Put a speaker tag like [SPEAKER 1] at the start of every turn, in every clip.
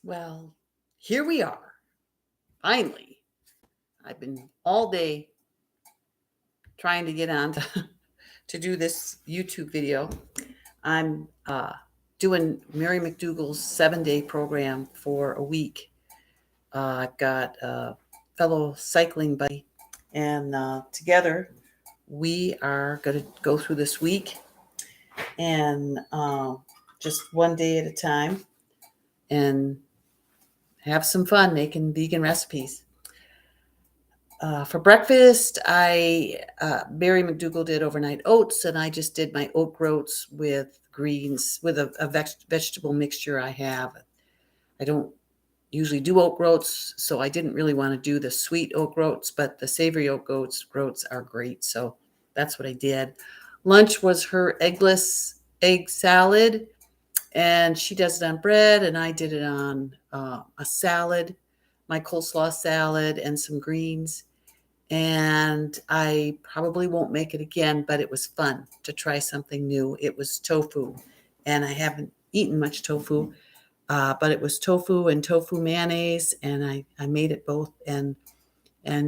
[SPEAKER 1] Well, here we are. Finally. I've been all day trying to get on to do this YouTube video. I'm doing Mary McDougal's 7-day program for a week. I've got a fellow cycling buddy, and together we are going to go through this week and just one day at a time and have some fun making vegan recipes. For breakfast, Mary McDougal did overnight oats, and I just did my oat groats with greens, with a vegetable mixture I have. I don't usually do oat groats, so I didn't really want to do the sweet oat groats, but the savory oat groats are great, so that's what I did. Lunch was her eggless egg salad, and she does it on bread, and I did it on a salad, my coleslaw salad, and some greens. And I probably won't make it again, but it was fun to try something new. It was tofu, and I haven't eaten much tofu, but it was tofu and tofu mayonnaise, and I made it both and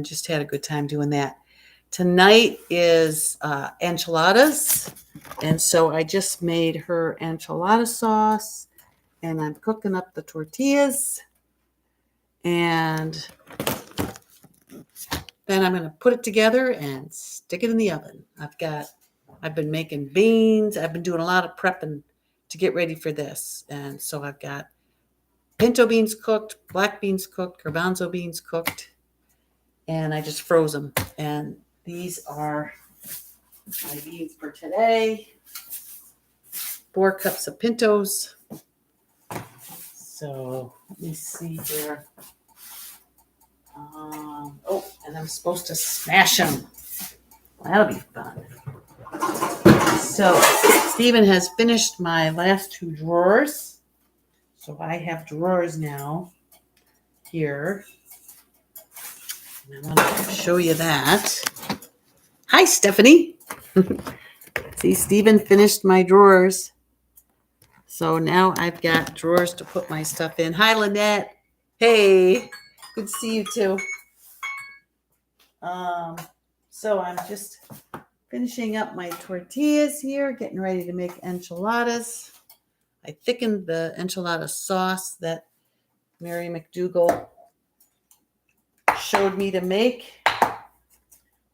[SPEAKER 1] just had a good time doing that. Tonight is enchiladas, and so I just made her enchilada sauce, and I'm cooking up the tortillas, and then I'm going to put it together and stick it in the oven. I've been making beans. I've been doing a lot of prepping to get ready for this. And so I've got pinto beans cooked, black beans cooked, garbanzo beans cooked, and I just froze them. And these are my beans for today. 4 cups of pintos. So let me see here. And I'm supposed to smash them. That'll be fun. So Stephen has finished my last 2 drawers. So I have drawers now here. And I want to show you that. Hi, Stephanie. See, Stephen finished my drawers. So now I've got drawers to put my stuff in. Hi, Lynette. Hey, good to see you too. So I'm just finishing up my tortillas here, getting ready to make enchiladas. I thickened the enchilada sauce that Mary McDougal showed me to make.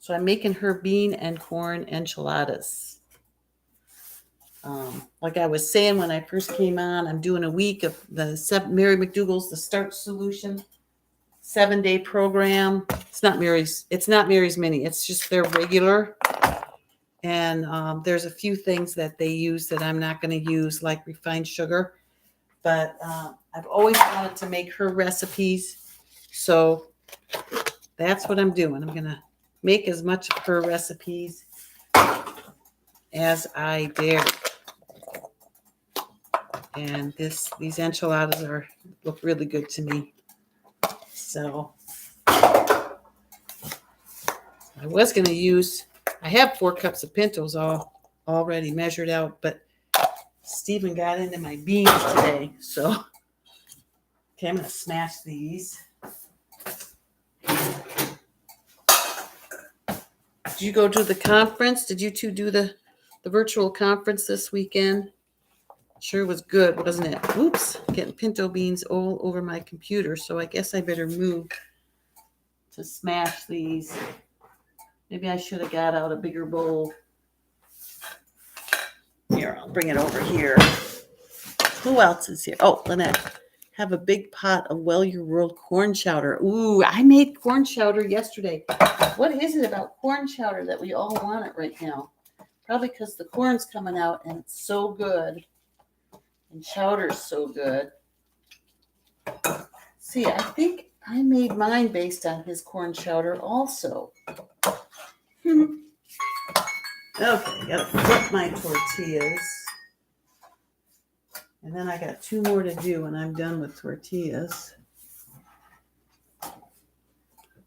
[SPEAKER 1] So I'm making her bean and corn enchiladas. Like I was saying when I first came on, I'm doing a week of the Mary McDougal's The Start Solution 7-day program. It's not Mary's Mini. It's just their regular. And there's a few things that they use that I'm not going to use, like refined sugar. But I've always wanted to make her recipes. So that's what I'm doing. I'm going to make as much of her recipes as I dare. And these enchiladas look really good to me. So I was going to I have 4 cups of pintos already measured out, but Stephen got into my beans today. So, okay, I'm going to smash these. Did you go to the conference? Did you two do the virtual conference this weekend? Sure was good, wasn't it? Oops, getting pinto beans all over my computer, so I guess I better move to smash these. Maybe I should have got out a bigger bowl. Here, I'll bring it over here. Who else is here? Oh, Lynette. Have a big pot of Well Your World corn chowder. Ooh, I made corn chowder yesterday. What is it about corn chowder that we all want it right now? Probably because the corn's coming out and it's so good. And chowder's so good. See, I think I made mine based on his corn chowder also. Okay, gotta flip my tortillas. And then I got 2 more to do when I'm done with tortillas. I'm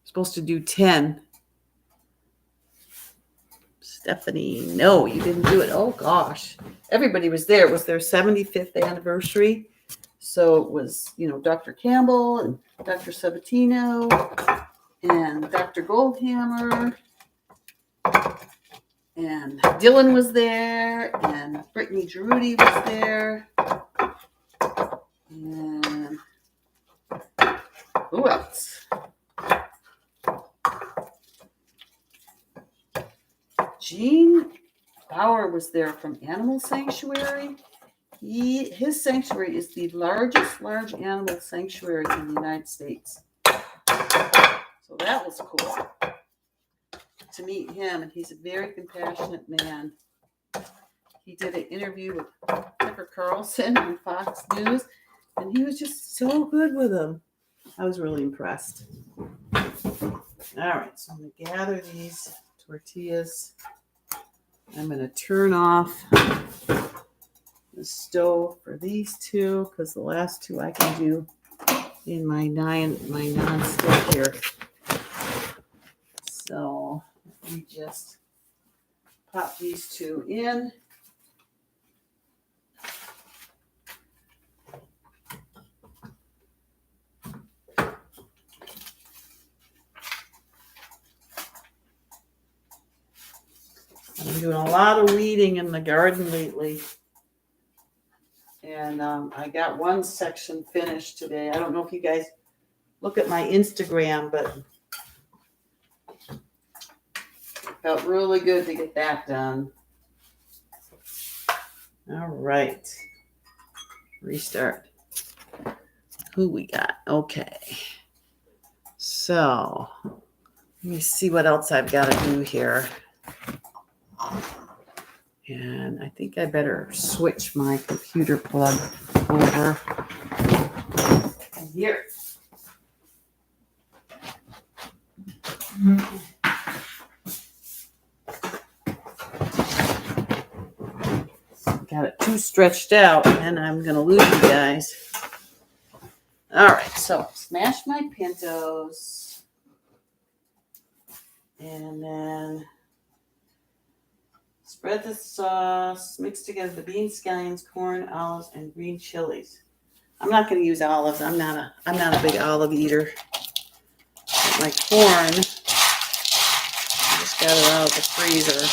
[SPEAKER 1] supposed to do 10. Stephanie, no, you didn't do it. Oh gosh. Everybody was there. It was their 75th anniversary. So it was, Dr. Campbell and Dr. Sabatino and Dr. Goldhammer. And Dylan was there. And Brittany Giroudi was there. And who else? Gene Bauer was there from Animal Sanctuary. His sanctuary is the largest large animal sanctuary in the United States. So that was cool to meet him. And he's a very compassionate man. He did an interview with Tucker Carlson on Fox News, and he was just so good with him. I was really impressed. All right, so I'm going to gather these tortillas. I'm going to turn off the stove for these two because the last two I can do in my non-stick here. So let me just pop these two in. I'm doing a lot of weeding in the garden lately. And I got one section finished today. I don't know if you guys look at my Instagram, but it felt really good to get that done. All right. Restart. Who we got? Okay. So let me see what else I've got to do here. And I think I better switch my computer plug over here. Got it too stretched out and I'm going to lose you guys. All right, so smash my pintos. And then spread the sauce, mix together the beans, scallions, corn, olives, and green chilies. I'm not going to use olives. I'm not a big olive eater. My corn, I just got it out of the freezer.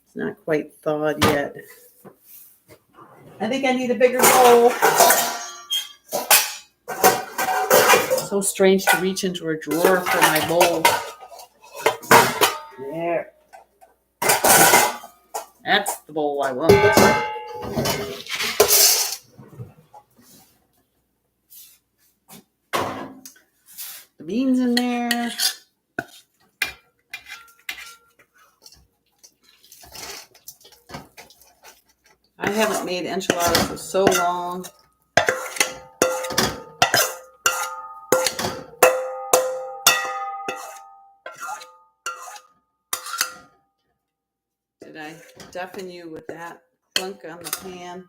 [SPEAKER 1] It's not quite thawed yet. I think I need a bigger bowl. So strange to reach into a drawer for my bowl. There. That's the bowl I want. The beans in there. I haven't made enchiladas for so long. Did I deafen you with that clunk on the pan?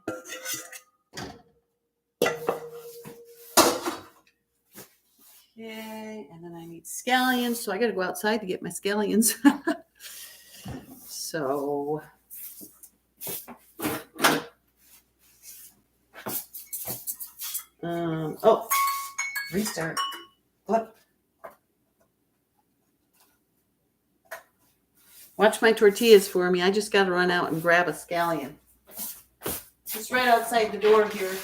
[SPEAKER 1] Okay, and then I need scallions, so I got to go outside to get my scallions. So, restart. What? Watch my tortillas for me. I just got to run out and grab a scallion. It's right outside the door here.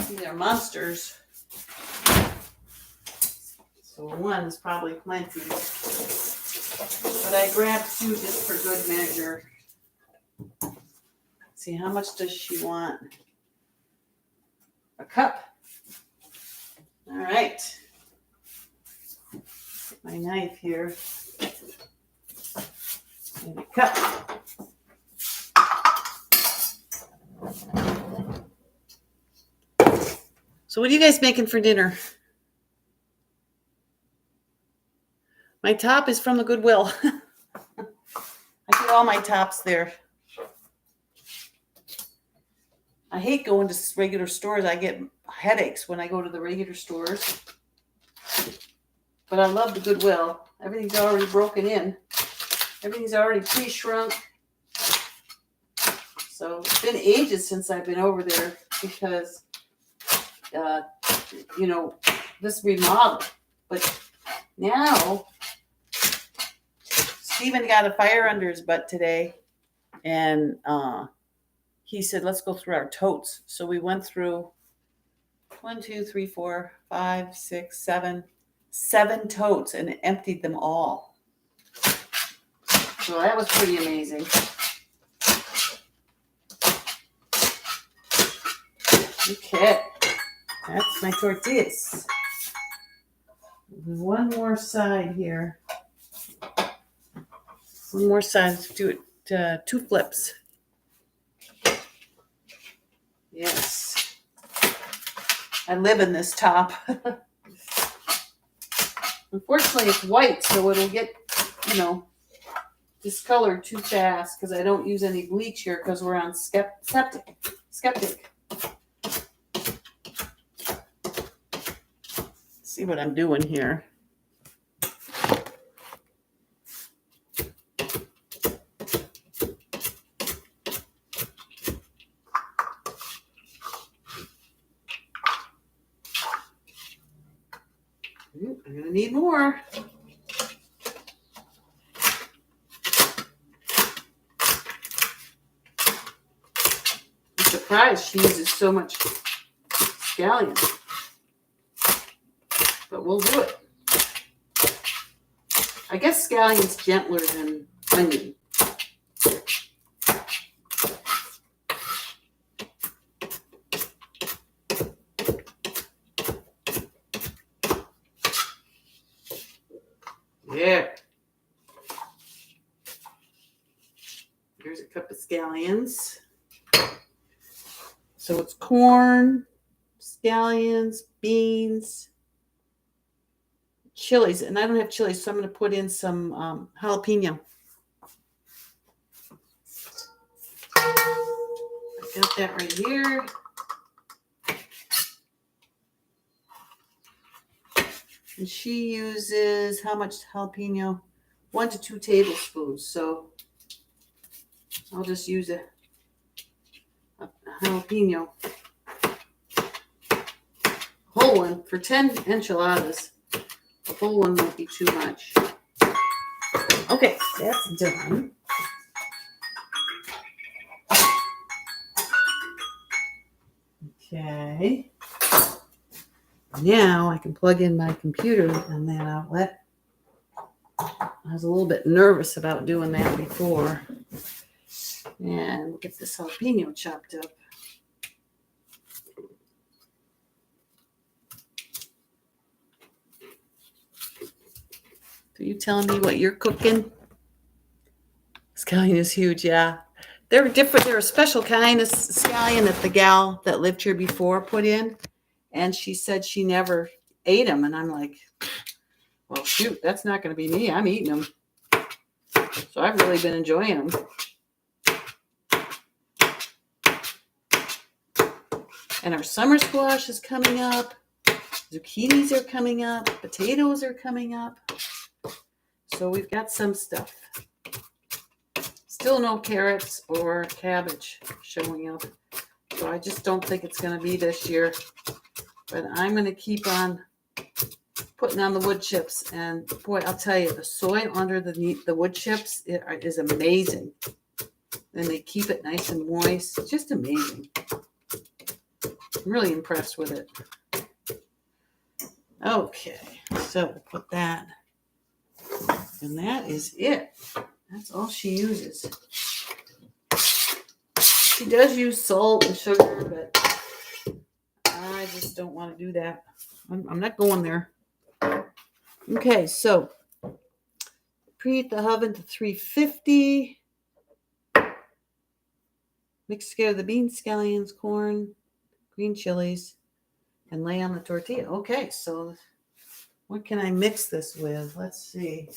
[SPEAKER 1] They're monsters. So one is probably plenty. But I grabbed two just for good measure. Let's see, how much does she want? A cup. All right. My knife here. And a cup. So what are you guys making for dinner? My top is from the Goodwill. all my tops there. I hate going to regular stores. I get headaches when I go to the regular stores. But I love the Goodwill. Everything's already broken in. Everything's already pre-shrunk. So it's been ages since I've been over there because, this remodel. But now, Steven got a fire under his butt today. And he said, let's go through our totes. So we went through 1, 2, 3, 4, 5, 6, 7 totes and emptied them all. So that was pretty amazing. Okay, that's my tortillas. One more side here. One more side. Let's do it 2 flips. Yes. I live in this top. Unfortunately, it's white, so it'll get, discolored too fast because I don't use any bleach here because we're on Skeptic. See what I'm doing here. I'm going to need more. I'm surprised she uses so much scallion. But we'll do it. I guess scallion's gentler than onion. Yeah. Here's a cup of scallions. So it's corn, scallions, beans, chilies. And I don't have chilies, so I'm going to put in some jalapeno. I got that right here. And she uses how much jalapeno? 1 to 2 tablespoons. So I'll just use a jalapeno. Whole one for 10 enchiladas. A whole one won't be too much. Okay, that's done. Okay. Now I can plug in my computer on that outlet. I was a little bit nervous about doing that before. And we'll get this jalapeno chopped up. Are you telling me what you're cooking? Scallion is huge, yeah. They're different. They're a special kind of scallion that the gal that lived here before put in. And she said she never ate them. And I'm like, well, shoot, that's not going to be me. I'm eating them. So I've really been enjoying them. And our summer squash is coming up. Zucchinis are coming up. Potatoes are coming up. So we've got some stuff. Still no carrots or cabbage showing up. So I just don't think it's going to be this year. But I'm going to keep on putting on the wood chips. And boy, I'll tell you, the soil under the wood chips is amazing. And they keep it nice and moist. It's just amazing. I'm really impressed with it. Okay, so we'll put that. And that is it. That's all she uses. She does use salt and sugar, but I just don't want to do that. I'm not going there. Okay, so preheat the oven to 350. Mix together the beans, scallions, corn, green chilies, and lay on the tortilla. Okay, so what can I mix this with? Let's see.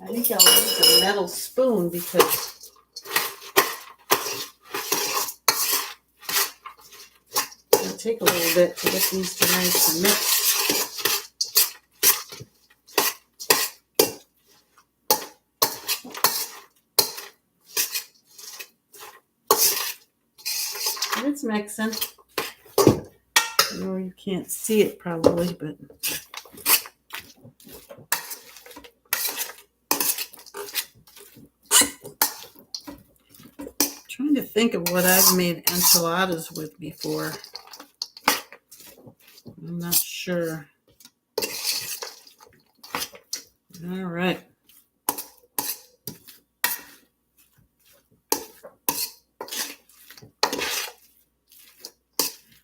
[SPEAKER 1] I think I'll use a metal spoon because it'll take a little bit to get these to nice and mix. And it's mixing. I know you can't see it probably, but trying to think of what I've made enchiladas with before. I'm not sure. All right.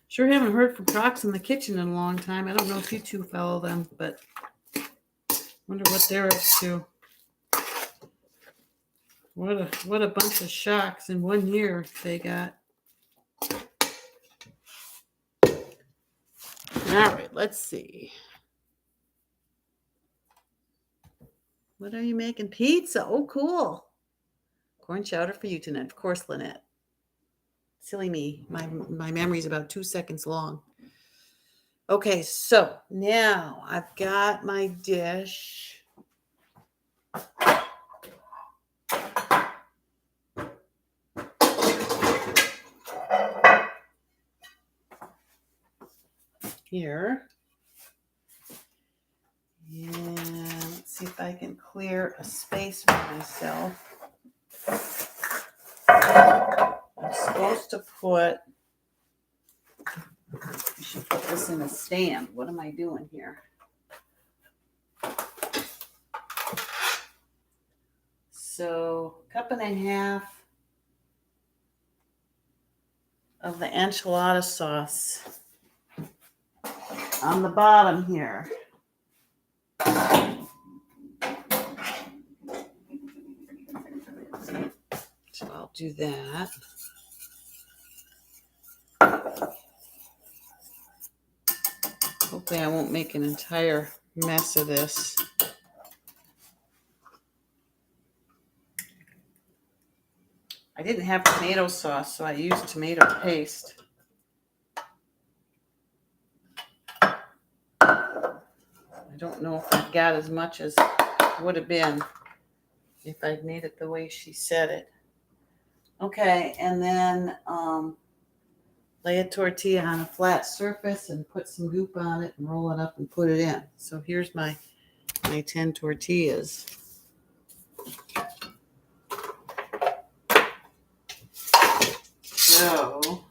[SPEAKER 1] Sure haven't heard from Crocs in the Kitchen in a long time. I don't know if you two follow them, but wonder what they're up to. What a bunch of shocks in 1 year they got. All right, let's see. What are you making? Pizza. Oh, cool. Corn chowder for you tonight. Of course, Lynette. Silly me. My memory's about 2 seconds long. Okay, so now I've got my dish. Here. And let's see if I can clear a space for myself. I'm supposed to put, I should put this in a stand. What am I doing here? So, 1.5 cups of the enchilada sauce on the bottom here. So I'll do that. Hopefully I won't make an entire mess of this. I didn't have tomato sauce, so I used tomato paste. I don't know if I got as much as would have been if I'd made it the way she said it. Okay, and then lay a tortilla on a flat surface and put some goop on it and roll it up and put it in. So here's my 10 tortillas. So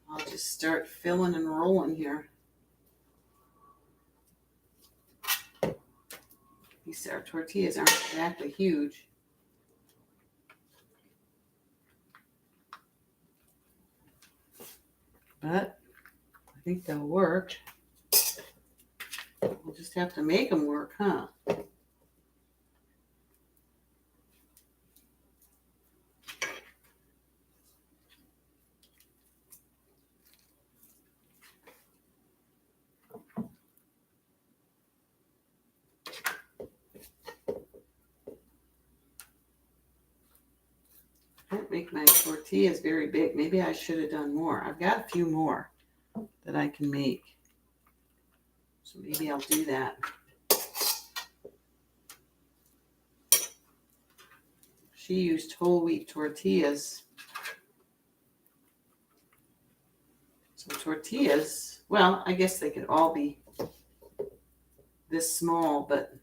[SPEAKER 1] I'll just start filling and rolling here. These tortillas aren't exactly huge. But I think they'll work. We'll just have to make them work, huh? I don't make my tortillas very big. Maybe I should have done more. I've got a few more that I can make. So maybe I'll do that. She used whole wheat tortillas. So tortillas, well, I guess they could all be this small, but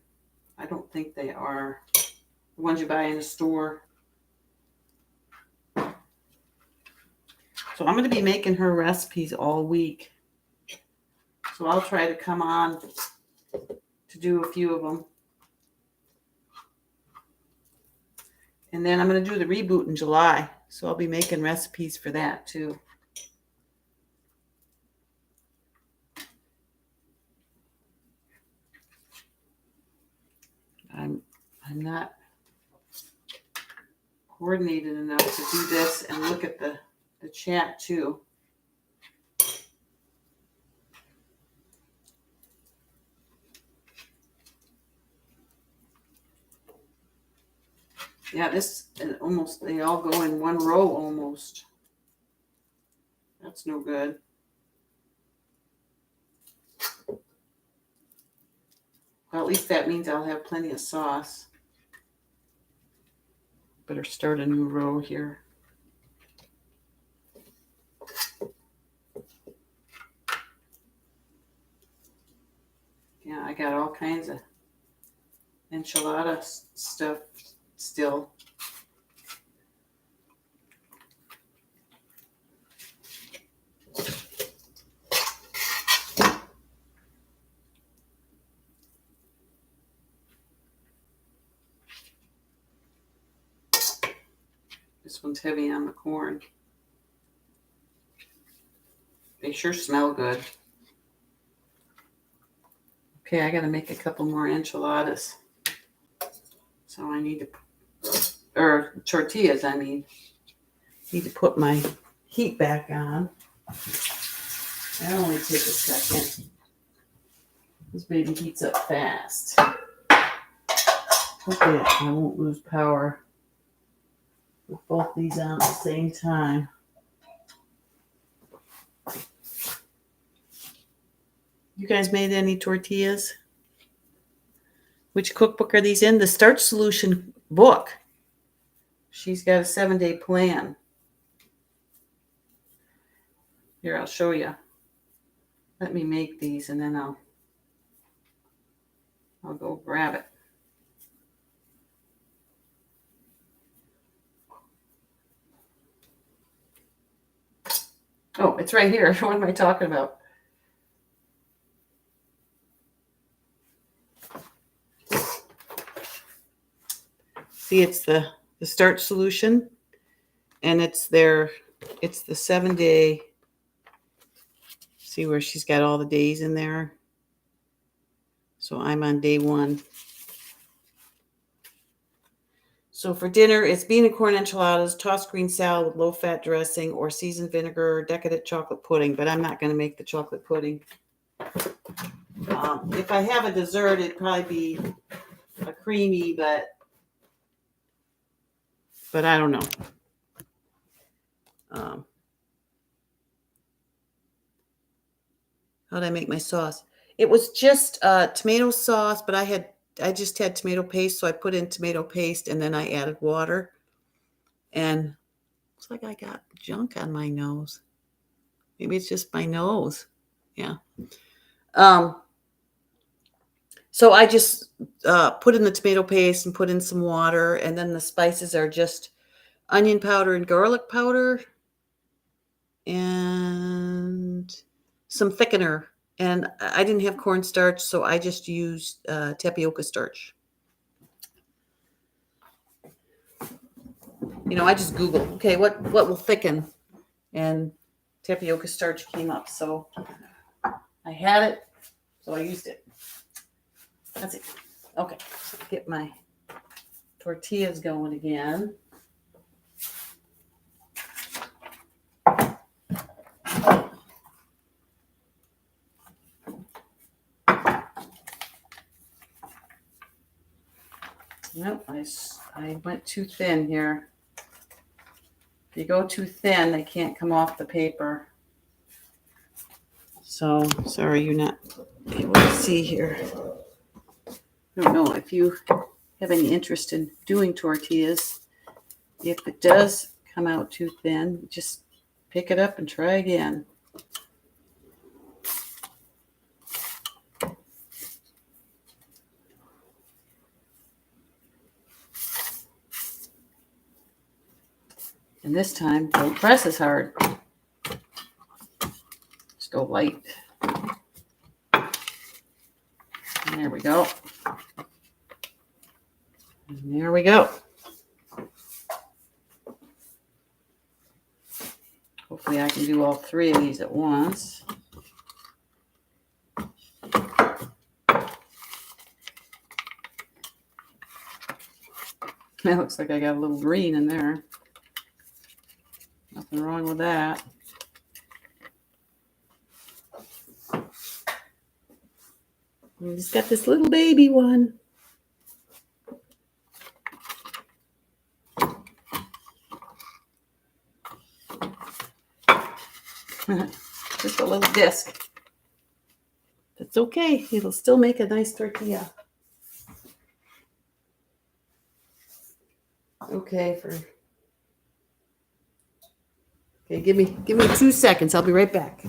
[SPEAKER 1] I don't think they are the ones you buy in the store. So I'm going to be making her recipes all week. So I'll try to come on to do a few of them. And then I'm going to do the reboot in July. So I'll be making recipes for that too. I'm not coordinated enough to do this and look at the chat too. Yeah, this almost, they all go in one row almost. That's no good. Well, at least that means I'll have plenty of sauce. Better start a new row here. Yeah, I got all kinds of enchilada stuff still. This one's heavy on the corn. They sure smell good. Okay, I got to make a couple more enchiladas. So I need to, or tortillas, I mean. Need to put my heat back on. That'll only take a second. This baby heats up fast. Hopefully I won't lose power with both these on at the same time. You guys made any tortillas? Which cookbook are these in? The Starch Solution book. She's got a 7-day plan. Here, I'll show you. Let me make these and then I'll go grab it. Oh, it's right here. What am I talking about? See, it's the Starch Solution, and it's the 7-day. See where she's got all the days in there? So I'm on day 1. So for dinner, it's bean and corn enchiladas, tossed green salad with low-fat dressing, or seasoned vinegar, decadent chocolate pudding. But I'm not going to make the chocolate pudding. If I have a dessert, it'd probably be a creamy, but I don't know. How did I make my sauce? It was just tomato sauce, but I just had tomato paste, so I put in tomato paste and then I added water. And looks like I got junk on my nose. Maybe it's just my nose. Yeah. So I just put in the tomato paste and put in some water, and then the spices are just onion powder and garlic powder and some thickener. And I didn't have cornstarch, so I just used tapioca starch. I just Googled, okay, what will thicken? And tapioca starch came up. So I had it, so I used it. That's it. Okay, so get my tortillas going again. Nope, I went too thin here. If you go too thin, they can't come off the paper. So, sorry, you're not able to see here. I don't know if you have any interest in doing tortillas. If it does come out too thin, just pick it up and try again. And this time, don't press as hard. Just go light. And there we go. And there we go. Hopefully I can do all 3 of these at once. That looks like I got a little green in there. Nothing wrong with that. We just got this little baby one. Just a little disc. That's okay. It'll still make a nice tortilla. Okay, give me 2 seconds. I'll be right back.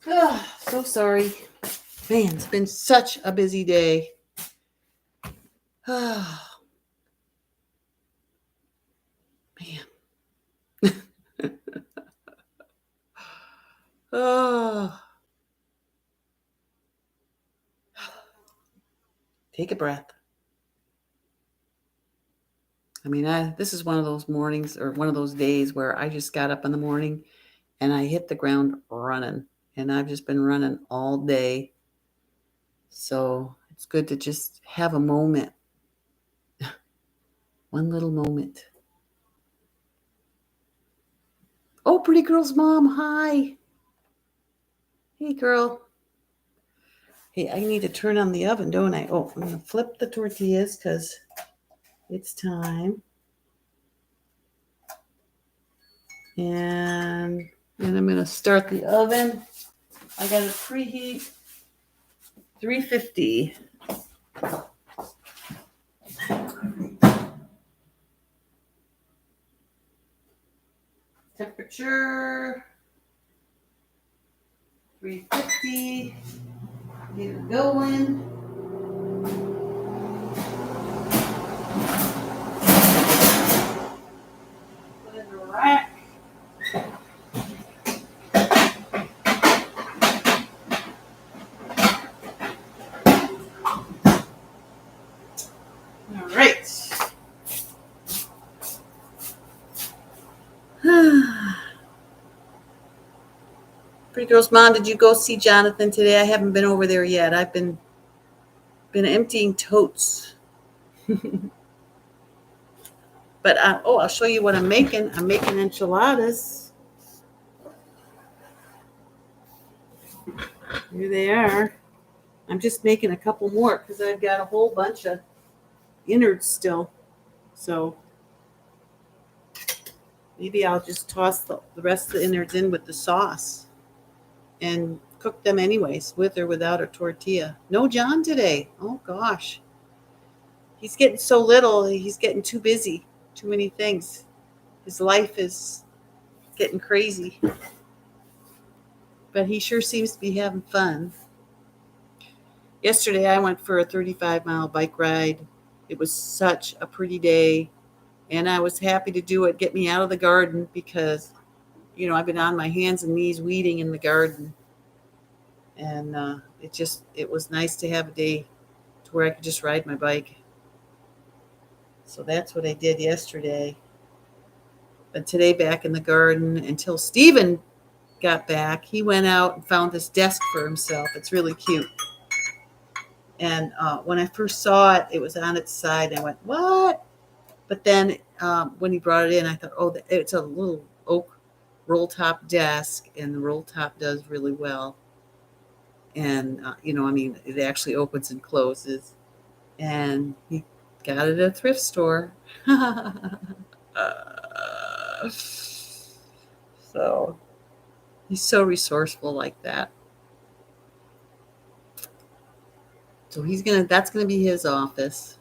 [SPEAKER 1] Oh, so sorry. Man, it's been such a busy day. Oh, man. Oh. Take a breath. I mean, this is one of those mornings or one of those days where I just got up in the morning and I hit the ground running. And I've just been running all day. So it's good to just have a moment. One little moment. Oh, pretty girl's mom. Hi. Hey, girl. Hey, I need to turn on the oven, don't I? Oh, I'm going to flip the tortillas because it's time. And then I'm going to start the oven. I got to preheat 350. Temperature 350. Get it going. Put it in a rack. All right. Pretty girl's mom, did you go see Jonathan today? I haven't been over there yet. I've been emptying totes. But I'll show you what I'm making. I'm making enchiladas. Here they are. I'm just making a couple more because I've got a whole bunch of innards still. So maybe I'll just toss the rest of the innards in with the sauce and cook them anyways, with or without a tortilla. No John today. Oh gosh. He's getting so little, he's getting too busy. Too many things. His life is getting crazy. But he sure seems to be having fun. Yesterday I went for a 35-mile bike ride. It was such a pretty day. And I was happy to do it, get me out of the garden because, I've been on my hands and knees weeding in the garden. And it was nice to have a day to where I could just ride my bike. So that's what I did yesterday. But today back in the garden until Steven got back. He went out and found this desk for himself. It's really cute. And when I first saw it, it was on its side. I went, what? But then when he brought it in, I thought, oh, it's a little oak roll top desk, and the roll top does really well. And, it actually opens and closes. And he got it at a thrift store. So he's so resourceful like that. So that's gonna be his office.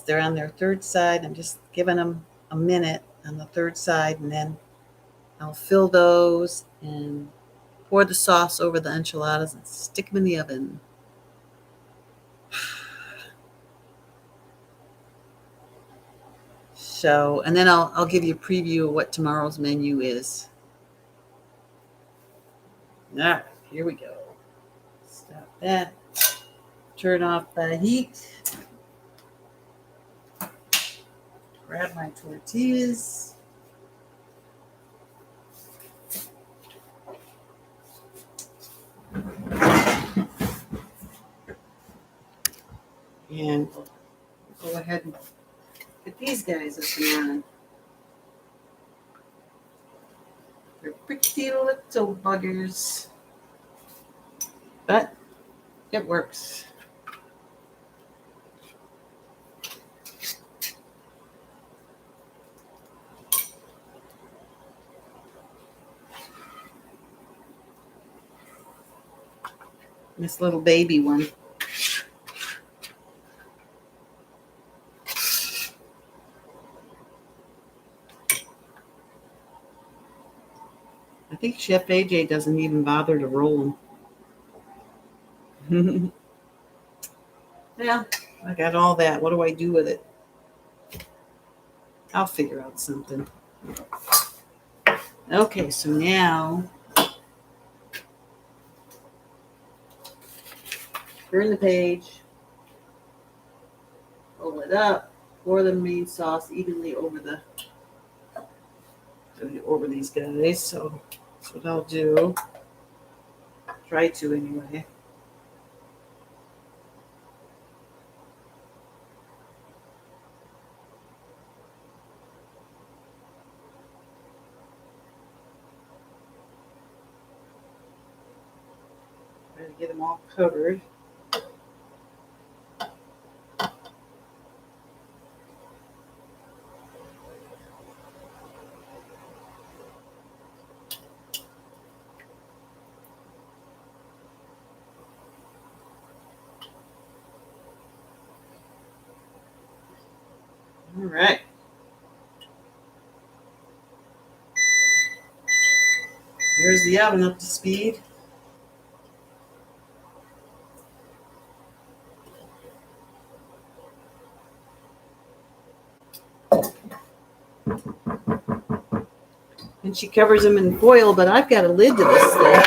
[SPEAKER 1] they're on their third side. I'm just giving them a minute on the third side, and then I'll fill those and pour the sauce over the enchiladas and stick them in the oven. So, and then I'll give you a preview of what tomorrow's menu is. All right, here we go. Stop that. Turn off the heat. Grab my tortillas. And we'll go ahead and get these guys up and running. They're pretty little buggers, but it works. This little baby one. I think Chef AJ doesn't even bother to roll them. Yeah, I got all that. What do I do with it? I'll figure out something. Okay, so now turn the page, pull it up, pour the main sauce evenly over these guys. So that's what I'll do. Try to anyway. Try to get them all covered. All right. Here's the oven up to speed. And she covers them in foil, but I've got a lid to this thing.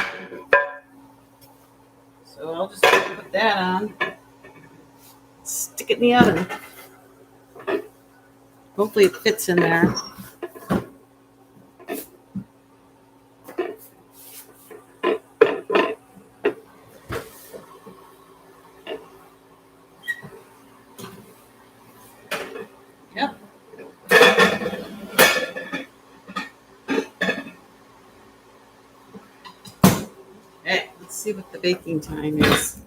[SPEAKER 1] So I'll just put that on. Stick it in the oven. Hopefully it fits in there. Yep. Okay, let's see what the baking time is.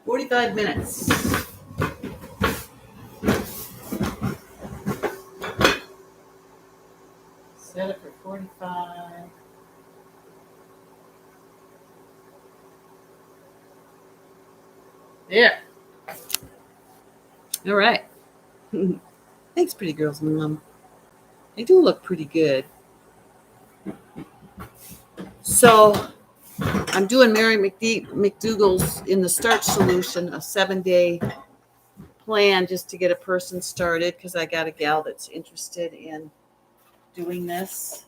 [SPEAKER 1] 45 minutes. Set it for 45. There. All right. Thanks, pretty girls, Mom. They do look pretty good. So I'm doing Mary McDougal's in the starch solution, a 7-day plan just to get a person started because I got a gal that's interested in doing this.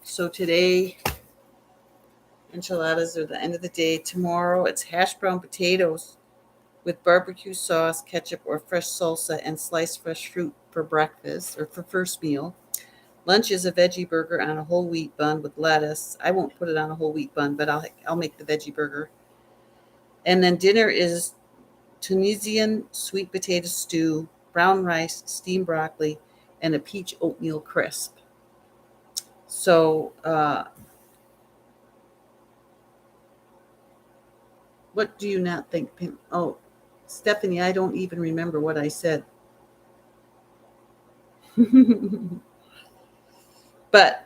[SPEAKER 1] So today, enchiladas are the end of the day. Tomorrow, it's hash brown potatoes with barbecue sauce, ketchup, or fresh salsa, and sliced fresh fruit for breakfast or for first meal. Lunch is a veggie burger on a whole wheat bun with lettuce. I won't put it on a whole wheat bun, but I'll make the veggie burger. And then dinner is Tunisian sweet potato stew, brown rice, steamed broccoli, and a peach oatmeal crisp. So, what do you not think, Pim? Oh, Stephanie, I don't even remember what I said. But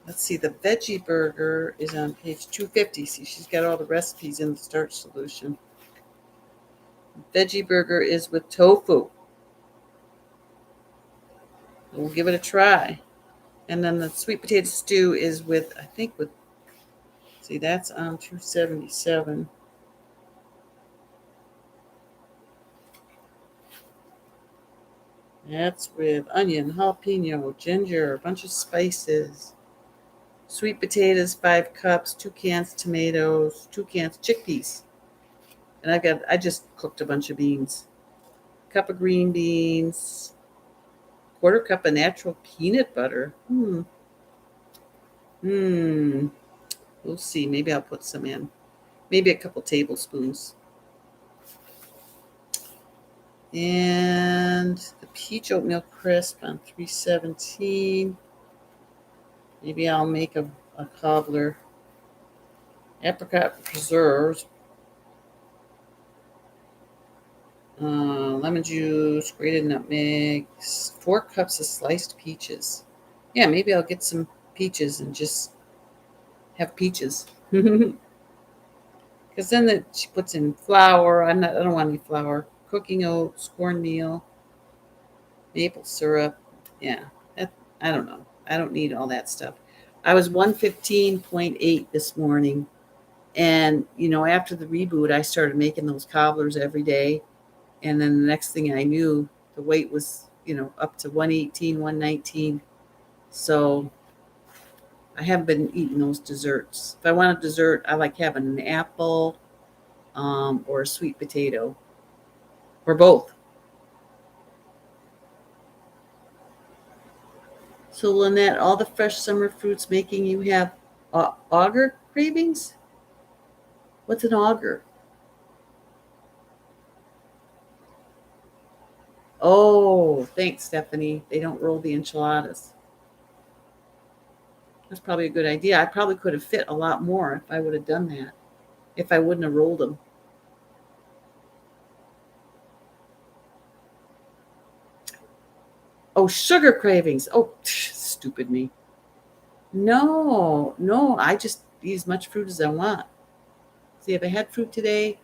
[SPEAKER 1] Let's see, the veggie burger is on page 250. See, she's got all the recipes in the starch solution. Veggie burger is with tofu. We'll give it a try. And then the sweet potato stew is with, I think, with, see, that's on 277. That's with onion, jalapeno, ginger, a bunch of spices. Sweet potatoes, 5 cups, 2 cans tomatoes, 2 cans chickpeas. And I just cooked a bunch of beans. Cup of green beans, quarter cup of natural peanut butter. We'll see. Maybe I'll put some in. Maybe a couple tablespoons. And the peach oatmeal crisp on 317. Maybe I'll make a cobbler. Apricot preserves. Lemon juice, grated nutmeg, 4 cups of sliced peaches. Yeah, maybe I'll get some peaches and just have peaches. Because then she puts in flour. I don't want any flour. Cooking oats, cornmeal, maple syrup. Yeah, I don't know. I don't need all that stuff. I was 115.8 this morning. And, after the reboot, I started making those cobblers every day. And then the next thing I knew, the weight was, up to 118, 119. So I haven't been eating those desserts. If I want a dessert, I like having an apple or a sweet potato or both. So Lynette, all the fresh summer fruits making you have auger cravings? What's an auger? Oh, thanks, Stephanie. They don't roll the enchiladas. That's probably a good idea. I probably could have fit a lot more if I would have done that, if I wouldn't have rolled them. Oh, sugar cravings. Oh, stupid me. No, I just eat as much fruit as I want. See, if I had fruit today,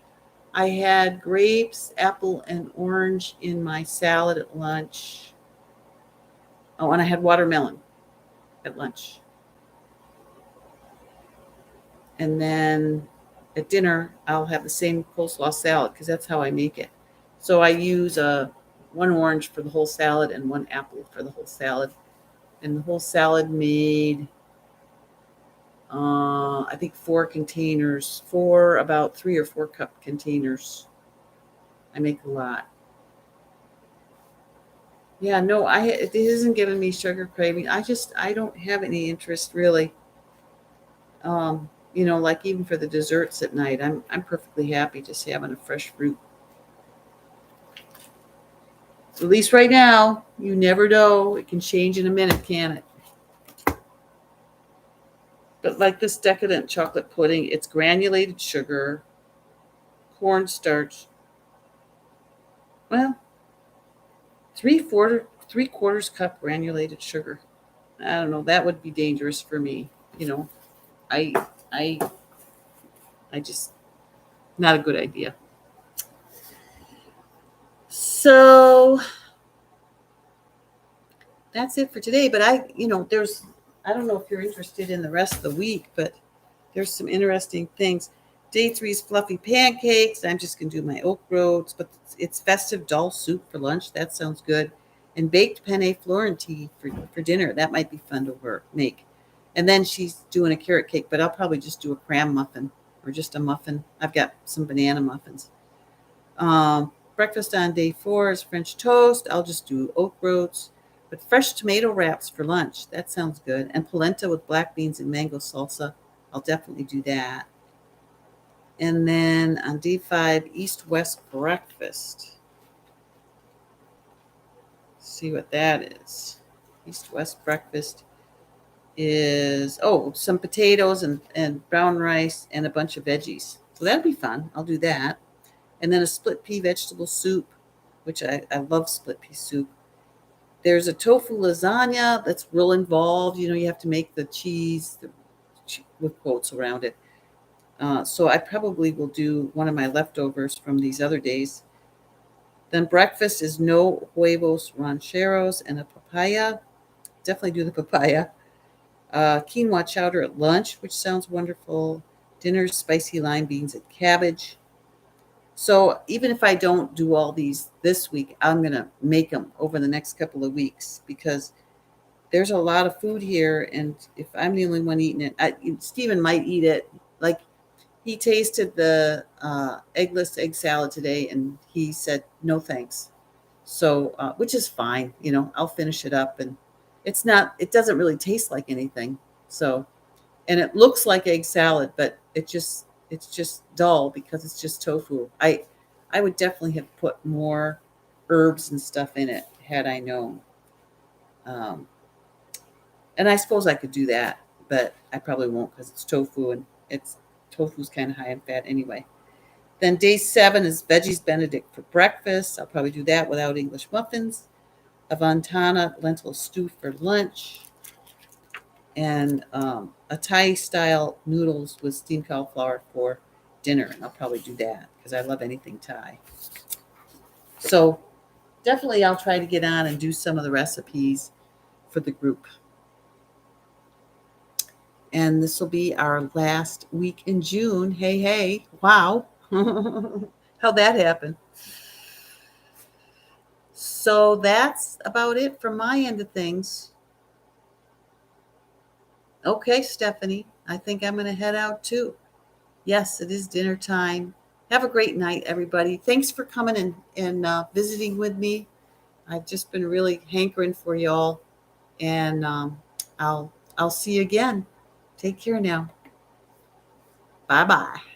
[SPEAKER 1] I had grapes, apple, and orange in my salad at lunch. Oh, and I had watermelon at lunch. And then at dinner, I'll have the same coleslaw salad because that's how I make it. So I use one orange for the whole salad and one apple for the whole salad. And the whole salad made, I think, 4 containers, about 3 or 4 cup containers. I make a lot. Yeah, no, it isn't giving me sugar craving. I don't have any interest really. Like even for the desserts at night, I'm perfectly happy just having a fresh fruit. At least right now, you never know. It can change in a minute, can it? But like this decadent chocolate pudding, it's granulated sugar, cornstarch. Well, three quarters cup granulated sugar. I don't know. That would be dangerous for me. I I I just not a good idea. So that's it for today. But I don't know if you're interested in the rest of the week, but there's some interesting things. Day 3 is fluffy pancakes. I'm just going to do my oak roads, but it's festive dull soup for lunch. That sounds good. And baked penne Florentine for dinner. That might be fun to make. And then she's doing a carrot cake, but I'll probably just do a cram muffin or just a muffin. I've got some banana muffins. Breakfast on day 4 is French toast. I'll just do oat groats. But fresh tomato wraps for lunch. That sounds good. And polenta with black beans and mango salsa. I'll definitely do that. And then on day 5, east-west breakfast. Let's see what that is. East-west breakfast is, some potatoes and brown rice and a bunch of veggies. So that'll be fun. I'll do that. And then a split pea vegetable soup, which I love split pea soup. There's a tofu lasagna that's real involved. You have to make the cheese with quotes around it. So I probably will do one of my leftovers from these other days. Then breakfast is no huevos rancheros and a papaya. Definitely do the papaya. Quinoa chowder at lunch, which sounds wonderful. Dinner, spicy lime beans and cabbage. So even if I don't do all these this week, I'm going to make them over the next couple of weeks because there's a lot of food here. And if I'm the only one eating it, Stephen might eat it. Like he tasted the eggless egg salad today and he said, no thanks. So, which is fine. I'll finish it up and it doesn't really taste like anything. So, and it looks like egg salad, but it's just dull because it's just tofu. I would definitely have put more herbs and stuff in it had I known. Um, and I suppose I could do that, but I probably won't because it's tofu and it's tofu's kind of high in fat anyway. Then day 7 is veggies Benedict for breakfast. I'll probably do that without English muffins. Avantana lentil stew for lunch, and a Thai style noodles with steamed cauliflower for dinner. And I'll probably do that because I love anything Thai. So definitely I'll try to get on and do some of the recipes for the group. And this will be our last week in June. Hey, hey, wow. How'd that happen? So that's about it from my end of things. Okay, Stephanie, I think I'm going to head out too. Yes, it is dinner time. Have a great night, everybody. Thanks for coming and visiting with me. I've just been really hankering for y'all, and I'll see you again. Take care now. Bye bye.